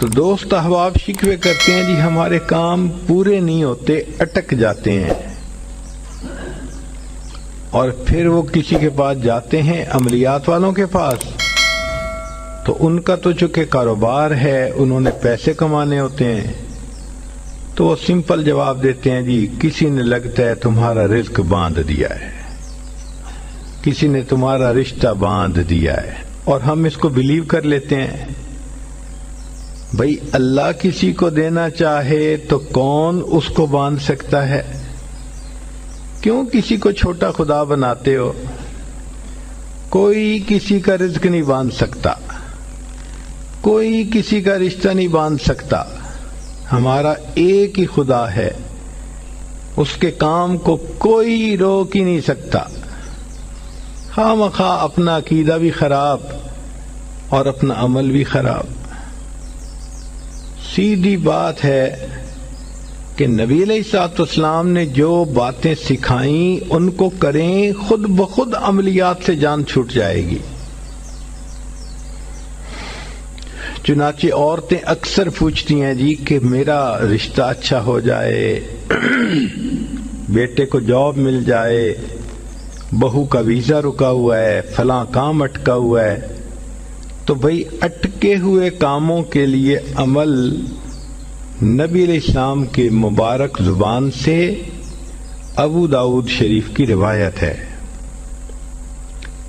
تو دوست احباب شکوے کرتے ہیں جی ہمارے کام پورے نہیں ہوتے، اٹک جاتے ہیں، اور پھر وہ کسی کے پاس جاتے ہیں، عملیات والوں کے پاس، تو ان کا تو چونکہ کاروبار ہے، انہوں نے پیسے کمانے ہوتے ہیں، تو وہ سمپل جواب دیتے ہیں جی کسی نے لگتا ہے تمہارا رزق باندھ دیا ہے، کسی نے تمہارا رشتہ باندھ دیا ہے، اور ہم اس کو بلیو کر لیتے ہیں۔ بھئی اللہ کسی کو دینا چاہے تو کون اس کو باندھ سکتا ہے؟ کیوں کسی کو چھوٹا خدا بناتے ہو؟ کوئی کسی کا رزق نہیں باندھ سکتا، کوئی کسی کا رشتہ نہیں باندھ سکتا، ہمارا ایک ہی خدا ہے، اس کے کام کو کوئی روک ہی نہیں سکتا۔ خواہ مخواہ اپنا عقیدہ بھی خراب اور اپنا عمل بھی خراب۔ سیدھی بات ہے کہ نبی علیہ الصلوۃ والسلام نے جو باتیں سکھائیں ان کو کریں، خود بخود عملیات سے جان چھوٹ جائے گی۔ چنانچہ عورتیں اکثر پوچھتی ہیں جی کہ میرا رشتہ اچھا ہو جائے، بیٹے کو جاب مل جائے، بہو کا ویزا رکا ہوا ہے، فلاں کام اٹکا ہوا ہے۔ تو بھئی اٹکے ہوئے کاموں کے لیے عمل نبی علیہ السلام کے مبارک زبان سے ابو داؤد شریف کی روایت ہے۔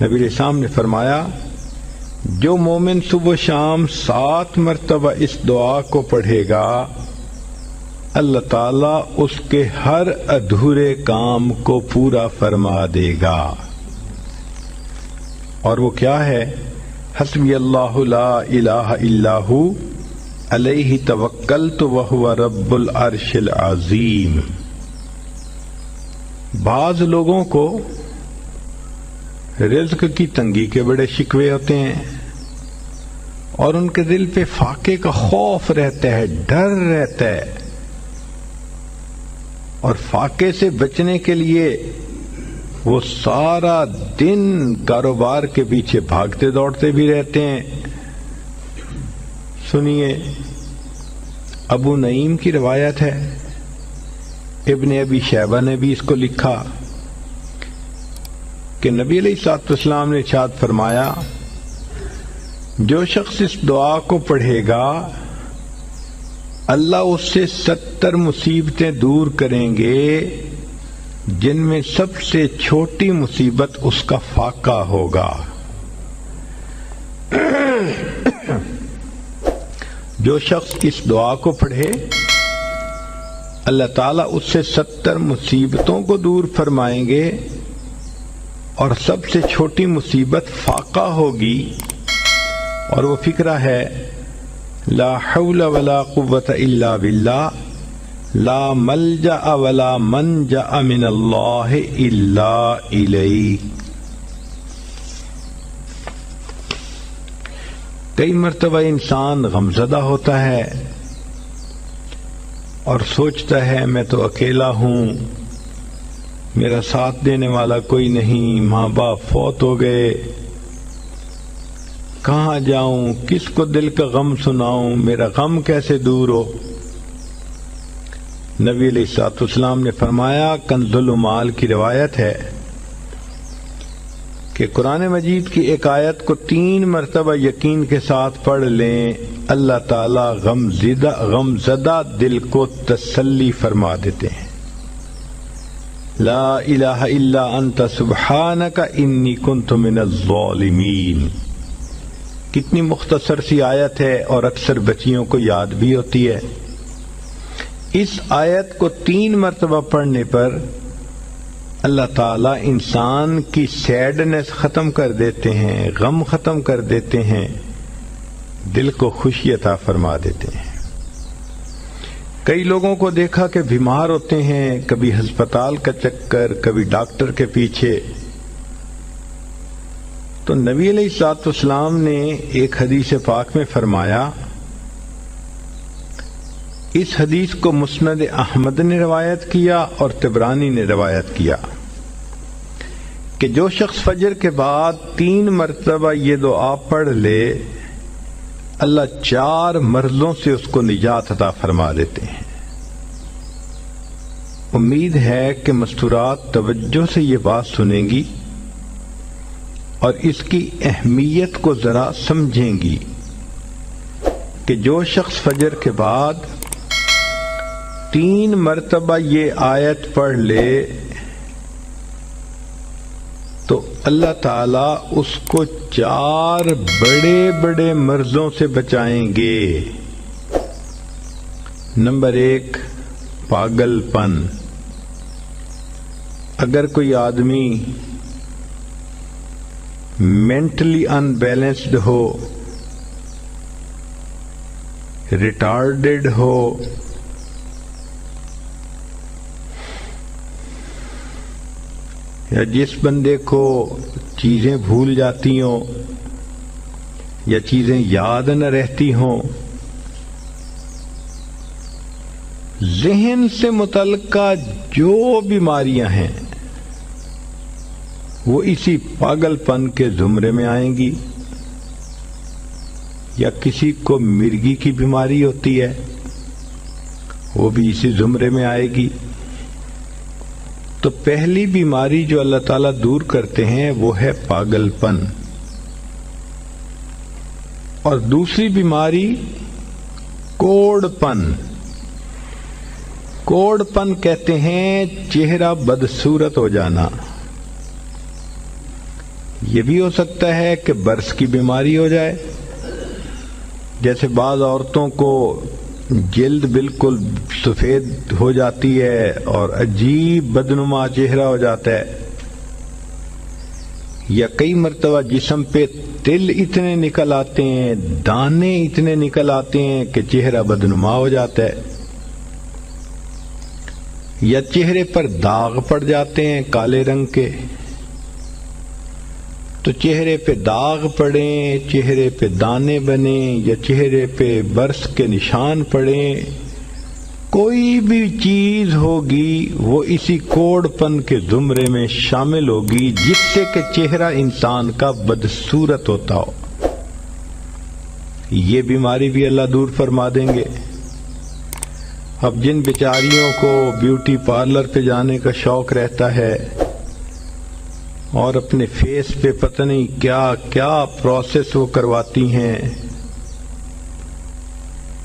نبی علیہ السلام نے فرمایا جو مومن صبح و شام 7 مرتبہ اس دعا کو پڑھے گا، اللہ تعالیٰ اس کے ہر ادھورے کام کو پورا فرما دے گا۔ اور وہ کیا ہے؟ حسبی اللہ لا الہ الا ہو علیہ توکلت وہو رب العرش العظیم۔ بعض لوگوں کو رزق کی تنگی کے بڑے شکوے ہوتے ہیں، اور ان کے دل پہ فاقے کا خوف رہتا ہے، ڈر رہتا ہے، اور فاقے سے بچنے کے لیے وہ سارا دن کاروبار کے پیچھے بھاگتے دوڑتے بھی رہتے ہیں۔ سنیے، ابو نعیم کی روایت ہے، ابن ابی شیبہ نے بھی اس کو لکھا کہ نبی علیہ الصلوۃ والسلام نے ارشاد فرمایا جو شخص اس دعا کو پڑھے گا اللہ اس سے 70 مصیبتیں دور کریں گے، جن میں سب سے چھوٹی مصیبت اس کا فاقہ ہوگا۔ جو شخص اس دعا کو پڑھے اللہ تعالیٰ اس سے 70 مصیبتوں کو دور فرمائیں گے، اور سب سے چھوٹی مصیبت فاقہ ہوگی، اور وہ فقرہ ہے لا حول ولا قوت الا باللہ لا ملجأ ولا منجأ من اللہ الا الیہ۔ کئی مرتبہ انسان غمزدہ ہوتا ہے اور سوچتا ہے میں تو اکیلا ہوں، میرا ساتھ دینے والا کوئی نہیں، ماں باپ فوت ہو گئے، کہاں جاؤں، کس کو دل کا غم سناؤں، میرا غم کیسے دور ہو؟ نبی علیہ الصلوۃ والسلام نے فرمایا، کنز المال کی روایت ہے کہ قرآن مجید کی ایک آیت کو 3 مرتبہ یقین کے ساتھ پڑھ لیں، اللہ تعالی غمزدہ دل کو تسلی فرما دیتے ہیں۔ لا الہ الا انت سبحانک انی کنت من الظالمین۔ کتنی مختصر سی آیت ہے اور اکثر بچیوں کو یاد بھی ہوتی ہے۔ اس آیت کو 3 مرتبہ پڑھنے پر اللہ تعالیٰ انسان کی سیڈنس ختم کر دیتے ہیں، غم ختم کر دیتے ہیں، دل کو خوشی عطا فرما دیتے ہیں۔ کئی لوگوں کو دیکھا کہ بیمار ہوتے ہیں، کبھی ہسپتال کا چکر، کبھی ڈاکٹر کے پیچھے، تو نبی علیہ الصلوۃ والسلام نے ایک حدیث پاک میں فرمایا، اس حدیث کو مسند احمد نے روایت کیا اور طبرانی نے روایت کیا کہ جو شخص فجر کے بعد 3 مرتبہ یہ دعا پڑھ لے اللہ 4 مرضوں سے اس کو نجات عطا فرما دیتے ہیں۔ امید ہے کہ مستورات توجہ سے یہ بات سنیں گی اور اس کی اہمیت کو ذرا سمجھیں گی کہ جو شخص فجر کے بعد 3 مرتبہ یہ آیت پڑھ لے تو اللہ تعالیٰ اس کو 4 بڑے بڑے مرضوں سے بچائیں گے۔ نمبر 1، پاگل پن۔ اگر کوئی آدمی مینٹلی ان بیلنسڈ ہو، ریٹارڈڈ ہو، یا جس بندے کو چیزیں بھول جاتی ہوں یا چیزیں یاد نہ رہتی ہوں، ذہن سے متعلقہ جو بیماریاں ہیں وہ اسی پاگل پن کے زمرے میں آئیں گی۔ یا کسی کو مرگی کی بیماری ہوتی ہے، وہ بھی اسی زمرے میں آئے گی۔ تو پہلی بیماری جو اللہ تعالیٰ دور کرتے ہیں وہ ہے پاگل پن، اور دوسری بیماری کوڑ پن۔ کوڑ پن کہتے ہیں چہرہ بدصورت ہو جانا۔ یہ بھی ہو سکتا ہے کہ برس کی بیماری ہو جائے، جیسے بعض عورتوں کو جلد بالکل سفید ہو جاتی ہے اور عجیب بدنما چہرہ ہو جاتا ہے، یا کئی مرتبہ جسم پہ تل اتنے نکل آتے ہیں، دانے اتنے نکل آتے ہیں کہ چہرہ بدنما ہو جاتا ہے، یا چہرے پر داغ پڑ جاتے ہیں کالے رنگ کے۔ تو چہرے پہ داغ پڑیں، چہرے پہ دانے بنیں، یا چہرے پہ برس کے نشان پڑیں، کوئی بھی چیز ہوگی وہ اسی کوڑ پن کے زمرے میں شامل ہوگی، جس سے کہ چہرہ انسان کا بدصورت ہوتا ہو۔ یہ بیماری بھی اللہ دور فرما دیں گے۔ اب جن بیچاریوں کو بیوٹی پارلر پہ جانے کا شوق رہتا ہے اور اپنے فیس پہ پتہ نہیں کیا کیا پروسیس وہ کرواتی ہیں،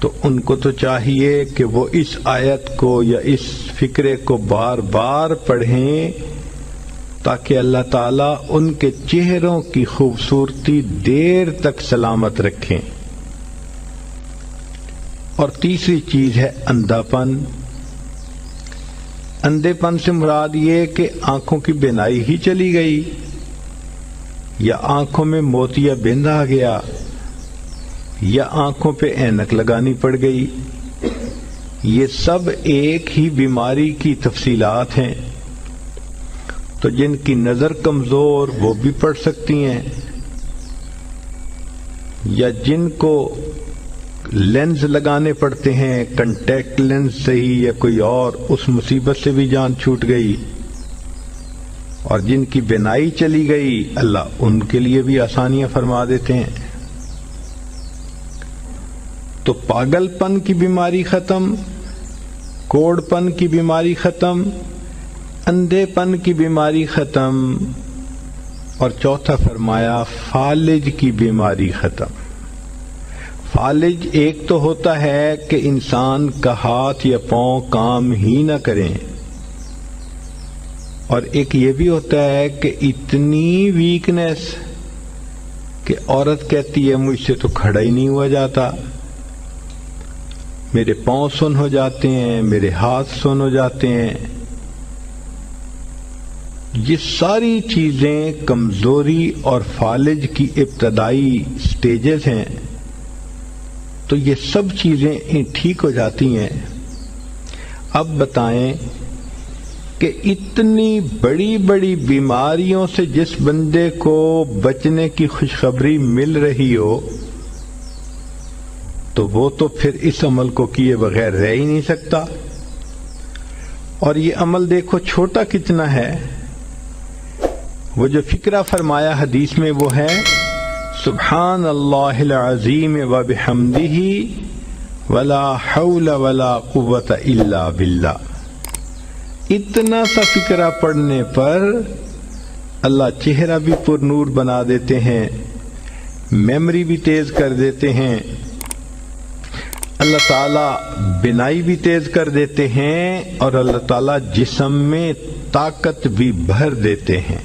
تو ان کو تو چاہیے کہ وہ اس آیت کو یا اس فکرے کو بار بار پڑھیں تاکہ اللہ تعالیٰ ان کے چہروں کی خوبصورتی دیر تک سلامت رکھیں۔ اور تیسری چیز ہے اندھا پن۔ اندھے پن سے مراد یہ کہ آنکھوں کی بینائی ہی چلی گئی، یا آنکھوں میں موتیا بند آ گیا، یا آنکھوں پہ اینک لگانی پڑ گئی۔ یہ سب ایک ہی بیماری کی تفصیلات ہیں۔ تو جن کی نظر کمزور وہ بھی پڑھ سکتی ہیں، یا جن کو لینز لگانے پڑتے ہیں، کنٹیکٹ لینز سے ہی یا کوئی اور، اس مصیبت سے بھی جان چھوٹ گئی۔ اور جن کی بینائی چلی گئی، اللہ ان کے لیے بھی آسانیاں فرما دیتے ہیں۔ تو پاگل پن کی بیماری ختم، کوڑ پن کی بیماری ختم، اندھے پن کی بیماری ختم، اور چوتھا فرمایا فالج کی بیماری ختم۔ فالج ایک تو ہوتا ہے کہ انسان کا ہاتھ یا پاؤں کام ہی نہ کریں، اور ایک یہ بھی ہوتا ہے کہ اتنی ویکنس کہ عورت کہتی ہے مجھ سے تو کھڑا ہی نہیں ہوا جاتا، میرے پاؤں سن ہو جاتے ہیں، میرے ہاتھ سن ہو جاتے ہیں۔ یہ ساری چیزیں کمزوری اور فالج کی ابتدائی سٹیجز ہیں۔ تو یہ سب چیزیں ٹھیک ہو جاتی ہیں۔ اب بتائیں کہ اتنی بڑی بڑی بیماریوں سے جس بندے کو بچنے کی خوشخبری مل رہی ہو تو وہ تو پھر اس عمل کو کیے بغیر رہ ہی نہیں سکتا۔ اور یہ عمل دیکھو چھوٹا کتنا ہے۔ وہ جو فکرہ فرمایا حدیث میں وہ ہے سبحان اللہ العظیم و بحمدہ ولا حول ولا قوت الا باللہ۔ اتنا سا فقرہ پڑھنے پر اللہ چہرہ بھی پر نور بنا دیتے ہیں، میموری بھی تیز کر دیتے ہیں، اللہ تعالیٰ بینائی بھی تیز کر دیتے ہیں، اور اللہ تعالیٰ جسم میں طاقت بھی بھر دیتے ہیں۔